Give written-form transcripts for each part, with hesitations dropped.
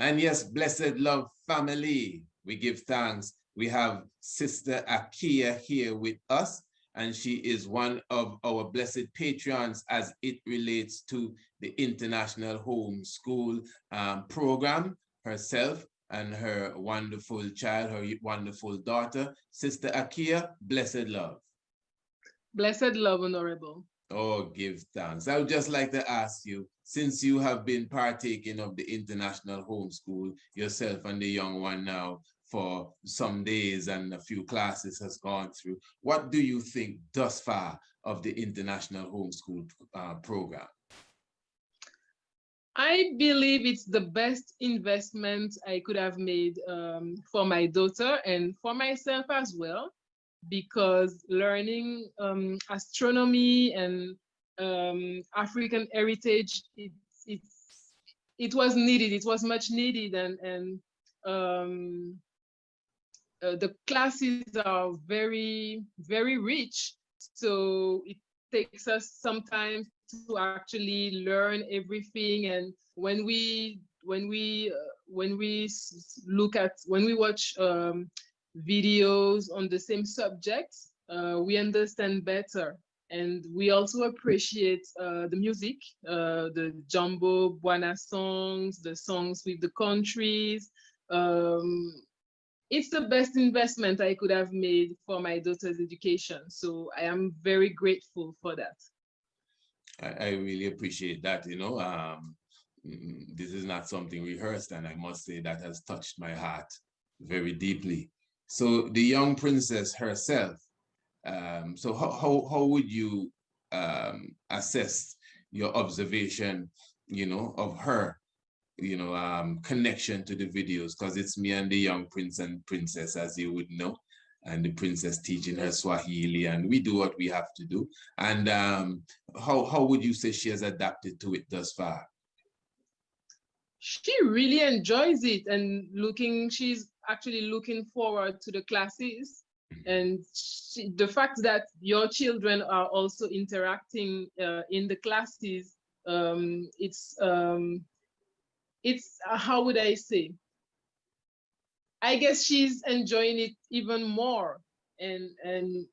And yes, blessed love family, we give thanks. We have Sister Akia here with us, and she is one of our blessed patrons as it relates to the International Homeschool program. Herself and her wonderful child, her wonderful daughter, Sister Akia, blessed love. Blessed love, Honorable. Oh, give thanks. I would just like to ask you, since you have been partaking of the International Homeschool yourself and the young one now for some days and a few classes has gone through, what do you think thus far of the International Homeschool program? I believe it's the best investment I could have made for my daughter and for myself as well, because learning astronomy and African heritage, it was needed. It was much needed, and the classes are very, very rich. So it takes us some time to actually learn everything. And when we watch videos on the same subjects, we understand better. And we also appreciate the music, the Jumbo Buana songs, the songs with the countries. It's the best investment I could have made for my daughter's education. So I am very grateful for that. I really appreciate that, you know. This is not something rehearsed, and I must say that has touched my heart very deeply. So the young princess herself, so how would you assess your observation, you know, of her, you know, connection to the videos? Because it's me and the young prince and princess, as you would know, and the princess teaching her Swahili, and we do what we have to do. And how would you say she has adapted to it thus far? She really enjoys it, and she's actually looking forward to the classes. And the fact that your children are also interacting in the classes, it's how would I say? I guess she's enjoying it even more. And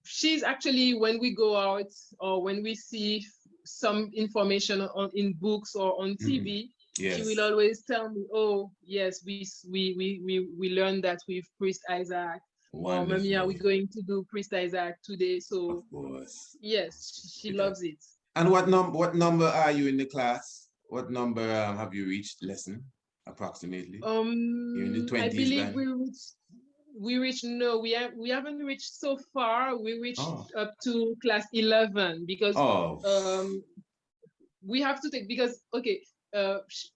she's actually, when we go out or when we see some information in books or on TV, yes, she will always tell me, "Oh, yes, we learned that with Priest Isaac." Or, "Mommy, are we going to do Priest Isaac today?" So, of course, yes, she loves it. And what number are you in the class? What number have you reached lesson approximately? You're in the 20s, I believe then? no, we haven't reached so far. We reached up to class 11 because we have to take, because okay,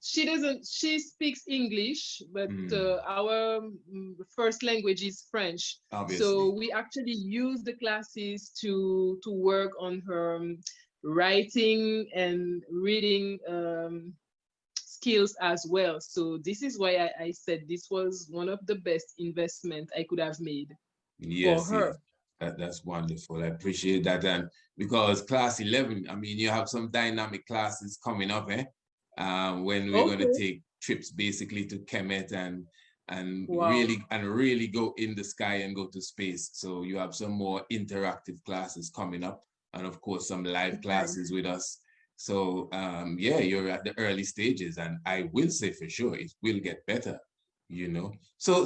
she speaks English, but our first language is French. Obviously. So we actually use the classes to work on her writing and reading skills as well. So this is why I said this was one of the best investment I could have made for her. Yes. That's wonderful. I appreciate that. And because class 11, I mean, you have some dynamic classes coming up, when we're going to take trips basically to Kemet and really go in the sky and go to space. So you have some more interactive classes coming up, and of course some live classes with us. So yeah, you're at the early stages, and I will say for sure it will get better, you know. So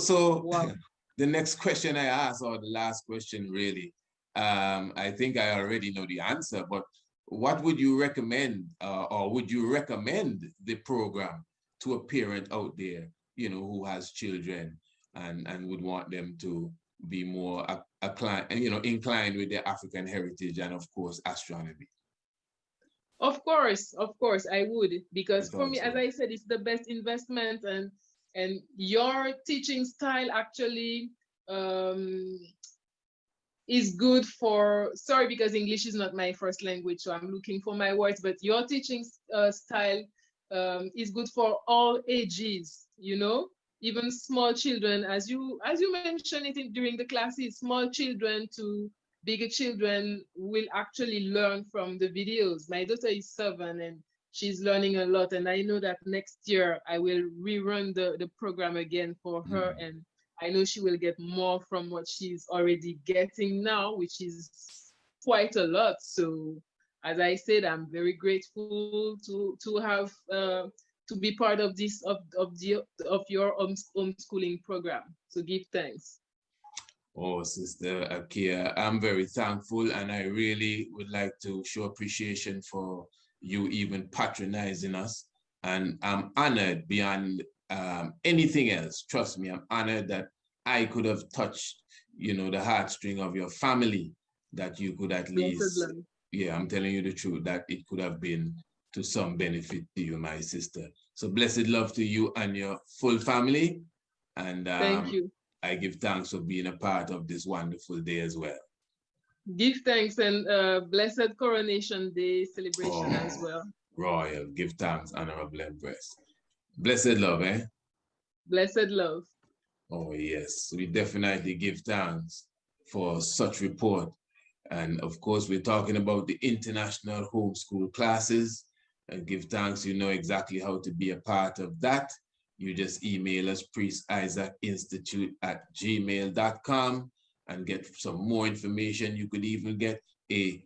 the next question I ask, or the last question really, I think I already know the answer, but what would you recommend, or would you recommend the program to a parent out there, you know, who has children and would want them to be more inclined with their African heritage and of course astronomy? Of course, I would, because for me, as I said, it's the best investment, and your teaching style actually is good for, sorry, because English is not my first language, so I'm looking for my words, but your teaching style is good for all ages, you know, even small children, as you mentioned it during the classes, small children to bigger children will actually learn from the videos. My daughter is 7, and she's learning a lot, and I know that next year I will rerun the program again for her, and I know she will get more from what she's already getting now, which is quite a lot. So as I said, I'm very grateful to have to be part of this of your homeschooling program. So give thanks. Oh, Sister Akia, I'm very thankful, and I really would like to show appreciation for you even patronizing us. And I'm honored beyond anything else. Trust me, I'm honored that I could have touched, the heartstring of your family, that you could at least, yeah, I'm telling you the truth, that it could have been to some benefit to you, my sister. So blessed love to you and your full family. And thank you. I give thanks for being a part of this wonderful day as well. Give thanks, and blessed Coronation Day celebration as well. Royal, give thanks, Honorable Empress. Blessed love, eh? Blessed love. Oh, yes. We definitely give thanks for such report. And of course, we're talking about the international homeschool classes. And give thanks, you know exactly how to be a part of that. You just email us priestisaacinstitute@gmail.com and get some more information. You could even get a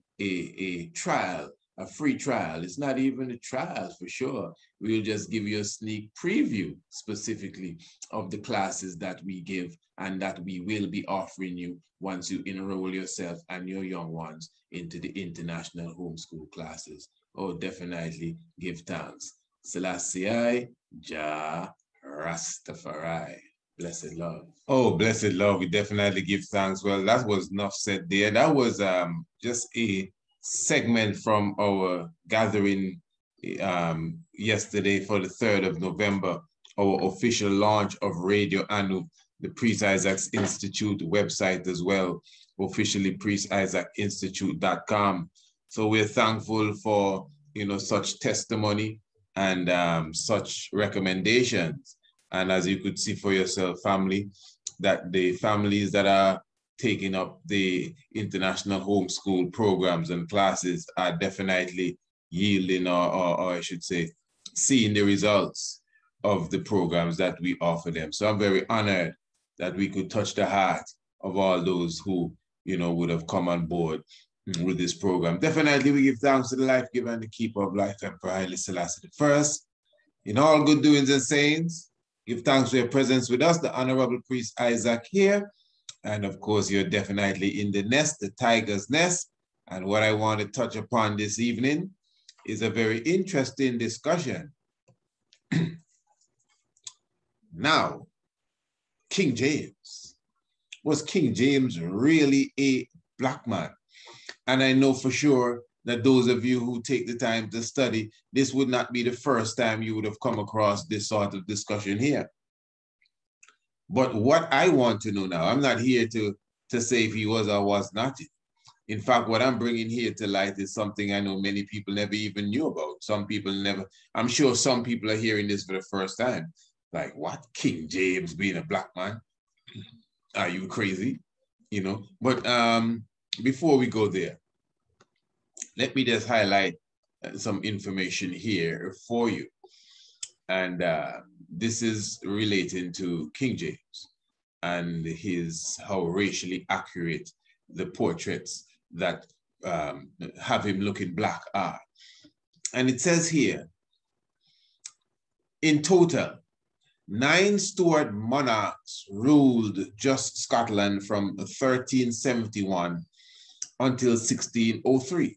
trial, a free trial. It's not even a trial for sure. We'll just give you a sneak preview specifically of the classes that we give and that we will be offering you once you enroll yourself and your young ones into the international homeschool classes. Oh, definitely give thanks. Selassie, Jah, Rastafari. Blessed love. Oh, blessed love. We definitely give thanks. Well, that was enough said there. That was just a segment from our gathering yesterday for the 3rd of November, our official launch of Radio Anu, the Priest Isaac's Institute website as well, officially priestisaacinstitute.com. So we're thankful for, such testimony and such recommendations. And as you could see for yourself, family, that the families that are taking up the international homeschool programs and classes are definitely yielding, or I should say, seeing the results of the programs that we offer them. So I'm very honored that we could touch the heart of all those who, would have come on board with this program. Definitely we give thanks to the life giver and the keeper of life, Emperor Haile Selassie I. In all good doings and sayings, give thanks for your presence with us, the Honorable Priest Isaac here. And of course, you're definitely in the nest, the tiger's nest. And what I want to touch upon this evening is a very interesting discussion. Now, King James. Was King James really a black man? And I know for sure that those of you who take the time to study, this would not be the first time you would have come across this sort of discussion here. But what I want to know now, I'm not here to say if he was or was not. In fact, what I'm bringing here to light is something I know many people never even knew about. Some people never, I'm sure some people are hearing this for the first time. Like, what? King James being a black man? Are you crazy? But before we go there, let me just highlight some information here for you. And this is relating to King James and how racially accurate the portraits that have him looking black are. And it says here, in total, 9 Stuart monarchs ruled just Scotland from 1371 until 1603.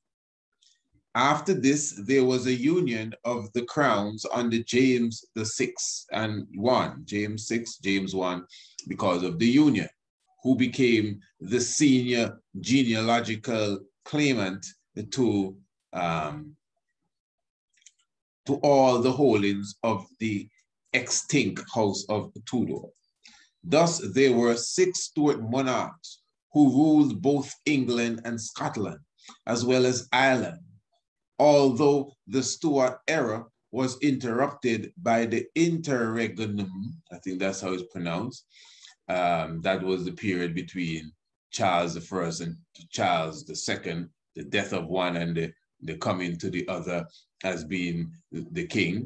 After this, there was a union of the crowns under James VI and James I, because of the union, who became the senior genealogical claimant to all the holdings of the extinct House of Tudor. Thus, there were 6 Stuart monarchs who ruled both England and Scotland, as well as Ireland, although the Stuart era was interrupted by the interregnum, I think that's how it's pronounced. That was the period between Charles I and Charles II, the death of one and the coming to the other as being the king.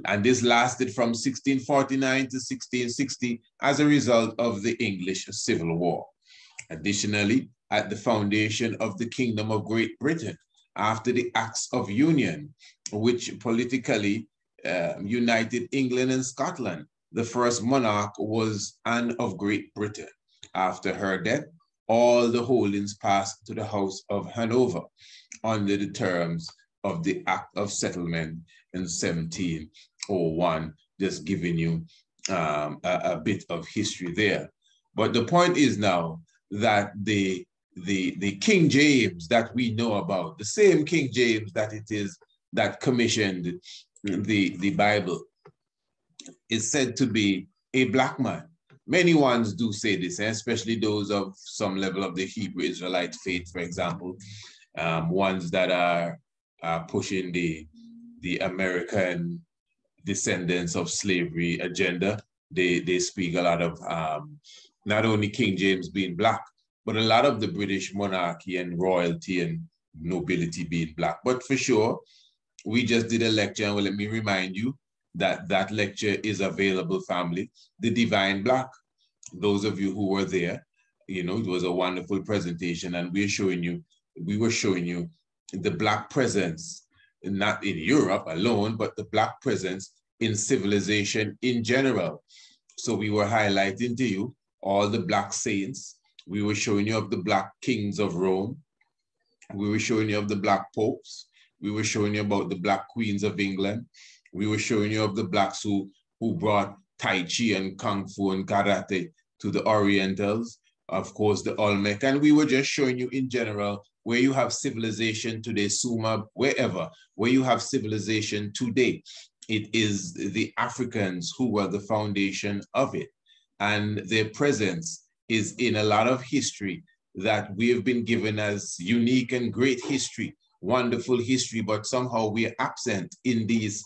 And this lasted from 1649 to 1660 as a result of the English Civil War. Additionally, at the foundation of the Kingdom of Great Britain, after the Acts of Union, which politically united England and Scotland, the first monarch was Anne of Great Britain. After her death, all the holdings passed to the House of Hanover under the terms of the Act of Settlement in 1701, just giving you a bit of history there. But the point is now that the King James that we know about, the same King James that it is that commissioned the Bible, is said to be a black man. Many ones do say this, especially those of some level of the Hebrew Israelite faith, for example, ones that are pushing the American descendants of slavery agenda. They speak a lot of not only King James being black, but a lot of the British monarchy and royalty and nobility being black. But for sure, we just did a lecture, and let me remind you that that lecture is available, family, The Divine Black. Those of you who were there, you know, it was a wonderful presentation, and we were showing you the black presence, not in Europe alone, but the black presence in civilization in general. So we were highlighting to you all the black saints. We were showing you of the black kings of Rome. We were showing you of the black popes. We were showing you about the black queens of England. We were showing you of the blacks who brought Tai Chi and Kung Fu and Karate to the Orientals, of course, the Olmec. And we were just showing you in general where you have civilization today, Sumer, wherever, where you have civilization today. It is the Africans who were the foundation of it. And their presence is in a lot of history that we have been given as unique and great history, wonderful history, but somehow we are absent in these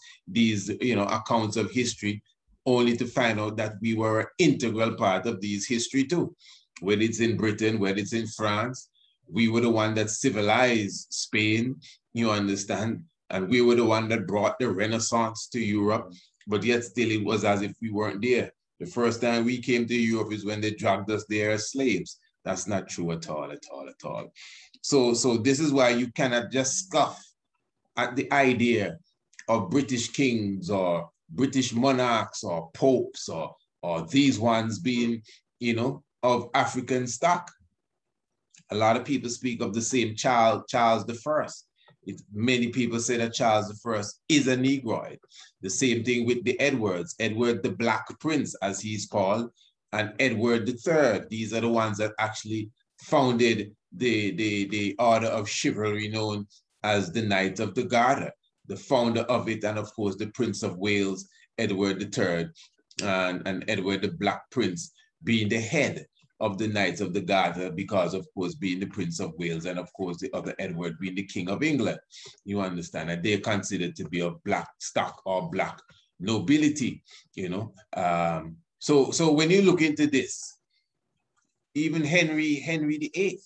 accounts of history, only to find out that we were an integral part of these history too. Whether it's in Britain, whether it's in France, we were the one that civilized Spain, you understand, and we were the one that brought the Renaissance to Europe, but yet still it was as if we weren't there. The first time we came to Europe is when they dragged us there as slaves. That's not true at all, at all, at all. So this is why you cannot just scoff at the idea of British kings or British monarchs or popes or these ones being, of African stock. A lot of people speak of the same Charles I. Many people say that Charles I is a Negroid. The same thing with the Edwards, Edward the Black Prince, as he's called, and Edward III. These are the ones that actually founded the order of chivalry known as the Knights of the Garter, the founder of it, and of course the Prince of Wales, Edward III, and Edward the Black Prince being the head of the Knights of the Garter, because of course being the Prince of Wales, and of course the other Edward being the King of England. You understand that they're considered to be of black stock or black nobility, So when you look into this, even Henry VIII,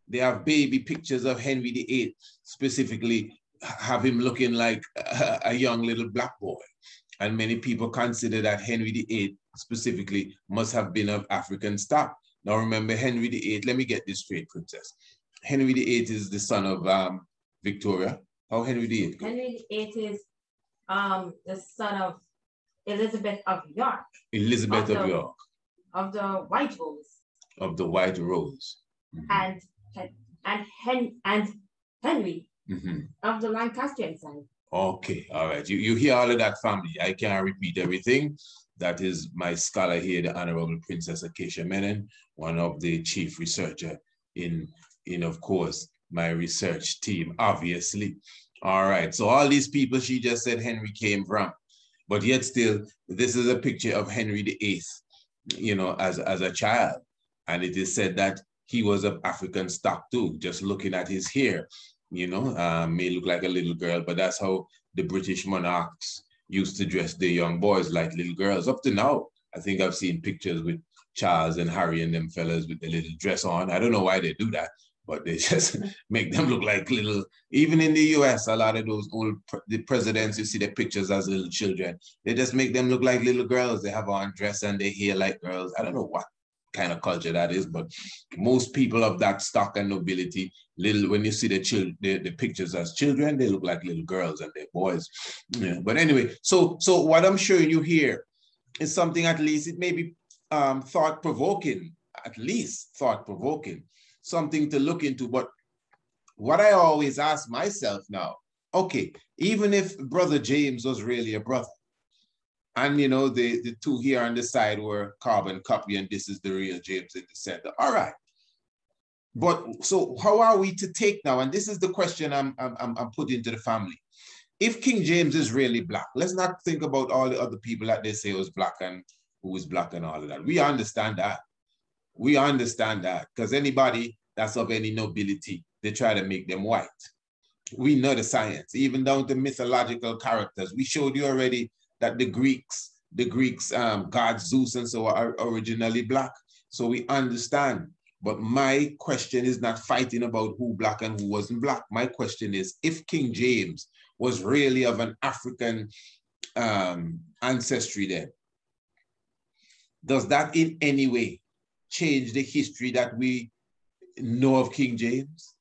they have baby pictures of Henry VIII, specifically have him looking like a young little black boy. And many people consider that Henry VIII specifically must have been of African stock. Now remember, Henry VIII, let me get this straight, Princess. Henry VIII is the son of Victoria. How Henry VIII? Henry VIII is the son of Elizabeth of York. Elizabeth of York. Of the White Rose. Of the White Rose. Mm-hmm. And Henry of the Lancastrian side. Okay, all right. You hear all of that, family. I can't repeat everything. That is my scholar here, the Honorable Princess Acacia Menon, one of the chief researcher in of course, my research team, obviously. All right, so all these people she just said Henry came from, but yet still, this is a picture of Henry VIII, as a child. And it is said that he was of African stock too, just looking at his hair, may look like a little girl, but that's how the British monarchs used to dress their young boys like little girls. Up to now, I think I've seen pictures with Charles and Harry and them fellas with the little dress on. I don't know why they do that, but they just make them look like little, even in the US, a lot of those old the presidents, you see their pictures as little children. They just make them look like little girls. They have on dress and they hair like girls. I don't know what kind of culture that is, but most people of that stock and nobility, when you see the pictures as children, they look like little girls and they're boys. Yeah. But anyway, so what I'm showing you here is something, at least it may be thought-provoking, at least thought-provoking, something to look into. But what I always ask myself now, okay, even if Brother James was really a brother, and, you know, the two here on the side were carbon copy, and this is the real James in the center. All right. But so how are we to take now? And this is the question I'm putting to the family. If King James is really black, let's not think about all the other people that they say was black and who was black and all of that. We understand that. We understand that, because anybody that's of any nobility, they try to make them white. We know the science, even down to mythological characters. We showed you already that the Greeks, God Zeus and so are originally black. So we understand. But my question is not fighting about who black and who wasn't black. My question is, if King James was really of an African ancestry then, does that in any way change the history that we know of King James?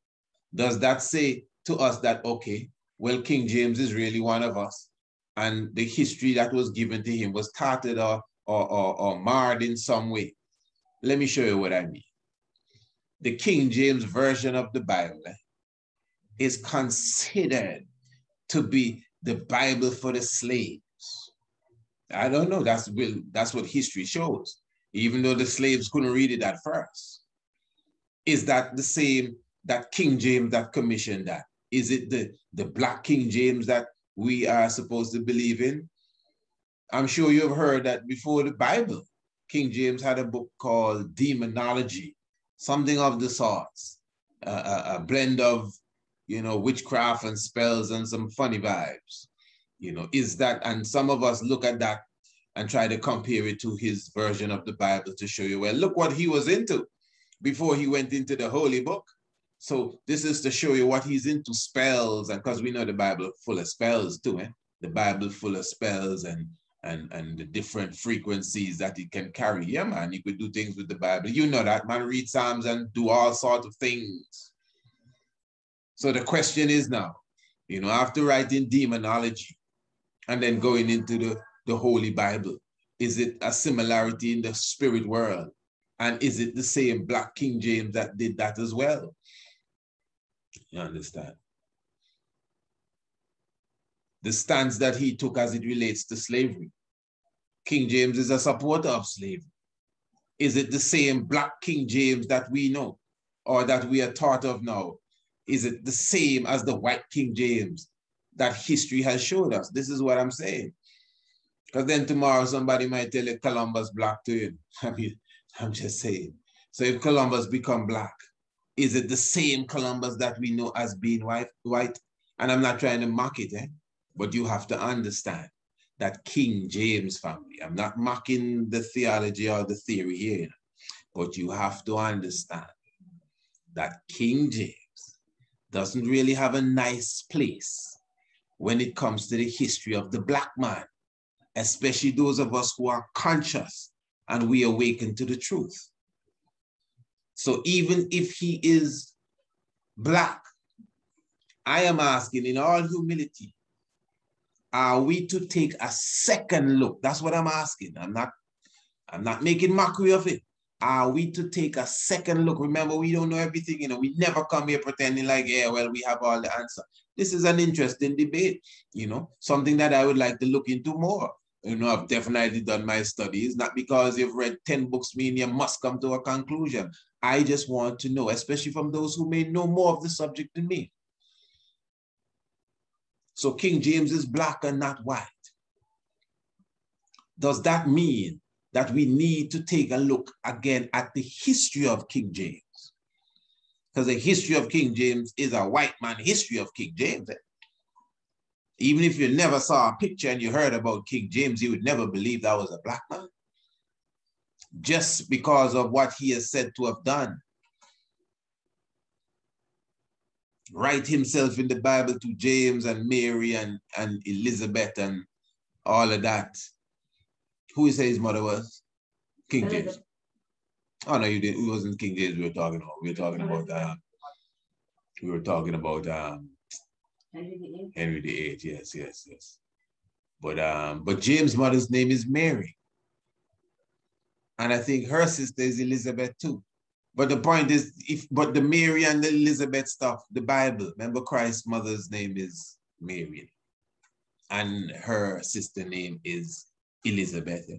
Does that say to us that, okay, well, King James is really one of us, and the history that was given to him was tainted or marred in some way? Let me show you what I mean. The King James Version of the Bible is considered to be the Bible for the slaves. I don't know, that's what history shows, even though the slaves couldn't read it at first. Is that the same, that King James that commissioned that? Is it the black King James that we are supposed to believe in? I'm sure you've heard that before the Bible, King James had a book called Demonology, something of the sorts, a blend of, you know, witchcraft and spells and some funny vibes. You know, is that, and some of us look at that and try to compare it to his version of the Bible to show you, well, look what he was into before he went into the holy book. So this is to show you what he's into, spells, and because we know the Bible full of spells too, the Bible full of spells and the different frequencies that it can carry. Yeah, man, you could do things with the Bible. You know that, man, read Psalms and do all sorts of things. So the question is now, you know, after writing demonology and then going into the Holy Bible, is it a similarity in the spirit world? And is it the same black King James that did that as well? You understand? The stance that he took as it relates to slavery. King James is a supporter of slavery. Is it the same black King James that we know or that we are taught of now? Is it the same as the white King James that history has showed us? This is what I'm saying. Because then tomorrow somebody might tell you Columbus black to you. I mean, I'm just saying. So if Columbus become black, is it the same Columbus that we know as being white? And I'm not trying to mock it, but you have to understand that King James family, I'm not mocking the theology or the theory here, but you have to understand that King James doesn't really have a nice place when it comes to the history of the black man, especially those of us who are conscious and we awaken to the truth. So even if he is black, I am asking in all humility, are we to take a second look? That's what I'm asking. I'm not making mockery of it. Are we to take a second look? Remember, we don't know everything. You know, we never come here pretending like, yeah, well, we have all the answer. This is an interesting debate, you know, something that I would like to look into more. You know, I've definitely done my studies, not because you've read 10 books mean you must come to a conclusion. I just want to know, especially from those who may know more of the subject than me. So King James is black and not white. Does that mean that we need to take a look again at the history of King James? Because the history of King James is a white man history of King James. Even if you never saw a picture and you heard about King James, you would never believe that was a black man. Just because of what he is said to have done. write himself in the Bible to James and Mary and Elizabeth and all of that. Who you say his mother was? King James. Oh no, you didn't. It wasn't King James we were talking about. We were talking about Henry VIII. Yes. But James' mother's name is Mary. And I think her sister is Elizabeth too. But the point is, but the Mary and the Elizabeth stuff, the Bible, remember Christ's mother's name is Mary. And her sister name is Elizabeth.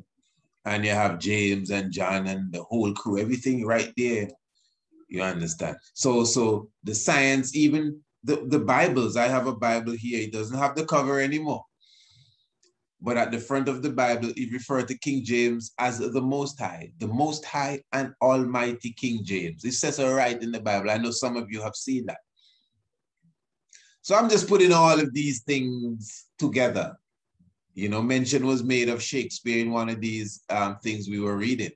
And you have James and John and the whole crew, everything right there. You understand? So the science, even the Bibles, I have a Bible here, it doesn't have the cover anymore. But at the front of the Bible, it refers to King James as the Most High and Almighty King James. It says so right in the Bible. I know some of you have seen that. So I'm just putting all of these things together. You know, mention was made of Shakespeare in one of these things we were reading.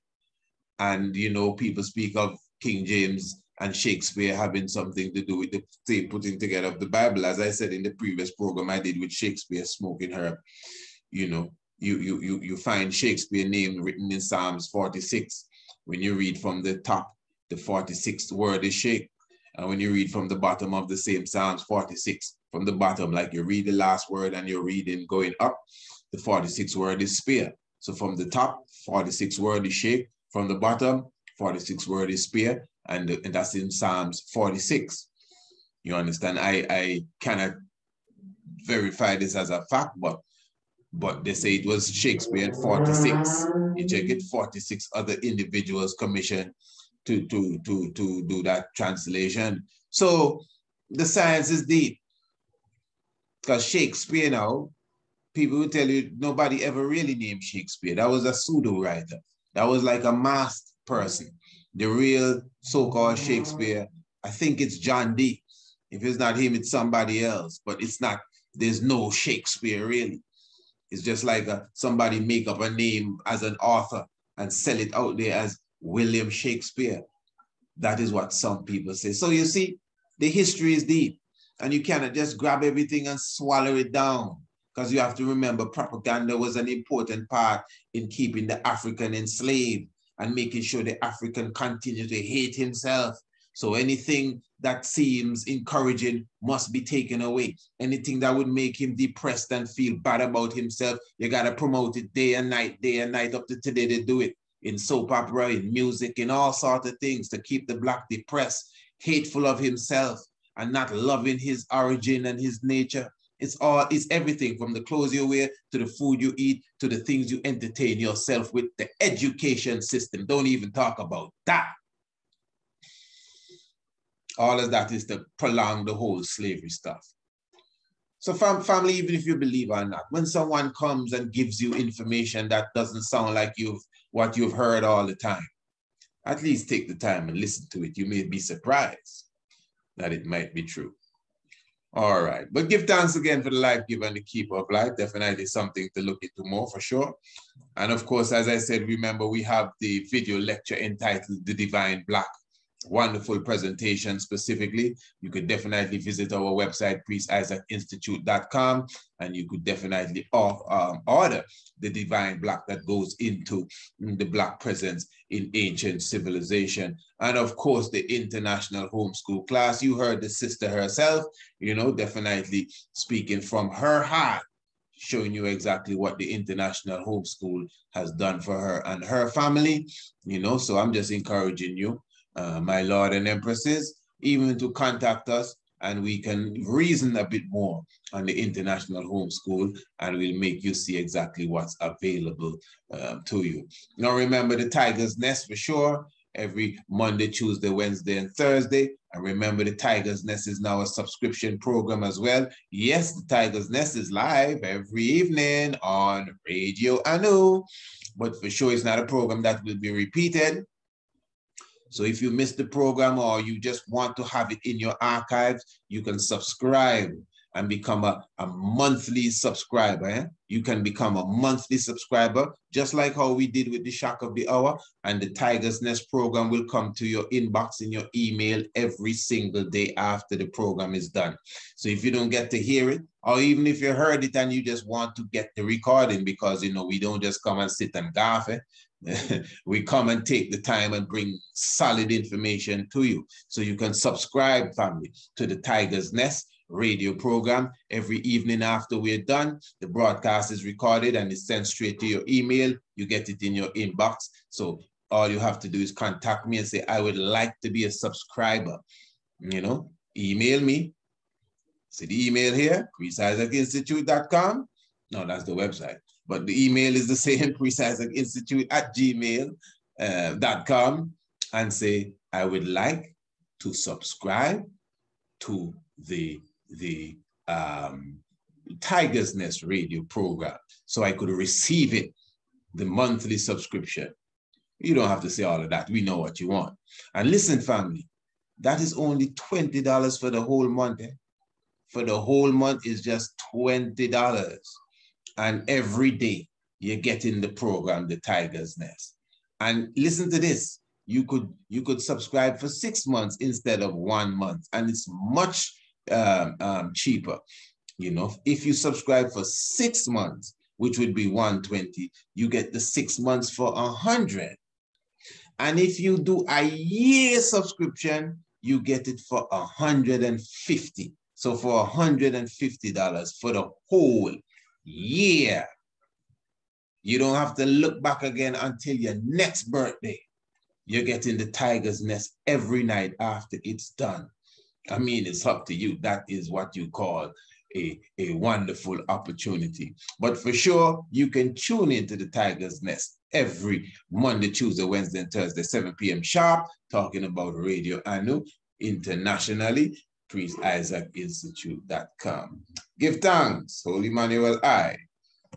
And, you know, people speak of King James and Shakespeare having something to do with the putting together of the Bible. As I said in the previous program I did with Shakespeare, Smoking Herb. You know, you find Shakespeare name written in Psalms 46. When you read from the top, the 46th word is shake. And when you read from the bottom of the same Psalms 46, from the bottom, like you read the last word and you're reading going up, the 46th word is spear. So from the top, 46th word is shake. From the bottom, 46th word is spear. And that's in Psalms 46. You understand? I cannot verify this as a fact, but they say it was Shakespeare at 46. You check it, 46 other individuals commissioned to do that translation. So the science is deep. Because Shakespeare now, people will tell you nobody ever really named Shakespeare. That was a pseudo writer. That was like a masked person. The real so-called Shakespeare, I think it's John Dee. If it's not him, it's somebody else. But it's not, there's no Shakespeare really. It's just like somebody make up a name as an author and sell it out there as William Shakespeare. That is what some people say. So you see, the history is deep and you cannot just grab everything and swallow it down, because you have to remember propaganda was an important part in keeping the African enslaved and making sure the African continue to hate himself. So anything that seems encouraging must be taken away. Anything that would make him depressed and feel bad about himself, you got to promote it day and night up to today. They do it in soap opera, in music, in all sorts of things to keep the Black depressed, hateful of himself, and not loving his origin and his nature. It's everything from the clothes you wear to the food you eat to the things you entertain yourself with. The education system, don't even talk about that. All of that is to prolong the whole slavery stuff. So family, even if you believe or not, when someone comes and gives you information that doesn't sound like what you've heard all the time, at least take the time and listen to it. You may be surprised that it might be true. All right, but give thanks again for the life giver and the keeper of life. Definitely something to look into more for sure. And of course, as I said, remember we have the video lecture entitled The Divine Black. Wonderful presentation specifically. You could definitely visit our website, priestisaacinstitute.com, and you could definitely order the Divine Black that goes into the Black presence in ancient civilization. And of course, the international homeschool class. You heard the sister herself, you know, definitely speaking from her heart, showing you exactly what the international homeschool has done for her and her family, you know. So I'm just encouraging you, my Lord and Empresses, even to contact us and we can reason a bit more on the international homeschool and we'll make you see exactly what's available to you. Now remember the Tiger's Nest for sure, every Monday, Tuesday, Wednesday, and Thursday. And remember the Tiger's Nest is now a subscription program as well. Yes, the Tiger's Nest is live every evening on Radio Anu, but for sure it's not a program that will be repeated. So if you missed the program or you just want to have it in your archives, you can subscribe and become a monthly subscriber. Eh? You can become a monthly subscriber, just like how we did with the Shock of the Hour, and the Tiger's Nest program will come to your inbox in your email every single day after the program is done. So if you don't get to hear it, or even if you heard it and you just want to get the recording, because, you know, we don't just come and sit and gaff, we come and take the time and bring solid information to you. So you can subscribe, family, to the Tiger's Nest radio program every evening after we're done. The broadcast is recorded and it's sent straight to your email. You get it in your inbox. So all you have to do is contact me and say, I would like to be a subscriber. You know, email me. See the email here, ChrisIsaacInstitute.com. No, that's the website. But the email is the same, ChrisIsaacInstitute@gmail.com, and say, I would like to subscribe to the Tiger's Nest radio program so I could receive it, the monthly subscription. You don't have to say all of that. We know what you want. And listen, family, that is only $20 for the whole month. Eh? For the whole month is just $20. And every day you're getting the program, the Tiger's Nest. And listen to this. You could subscribe for 6 months instead of 1 month. And it's much cheaper. You know, if you subscribe for 6 months, which would be $120, you get the 6 months for $100. And if you do a year subscription, you get it for $150. So for $150 for the whole year, you don't have to look back again until your next birthday. You're getting the Tiger's Nest every night after it's done. I mean, it's up to you. That is what you call a wonderful opportunity. But for sure, you can tune into the Tiger's Nest every Monday, Tuesday, Wednesday, and Thursday, 7 p.m. sharp, talking about Radio Anu internationally. PriestIsaacInstitute.com. Give thanks, Holy Emmanuel I,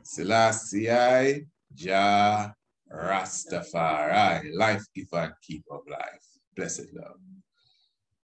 Selassie I, Jah Rastafari, life giver and keeper of life. Blessed love.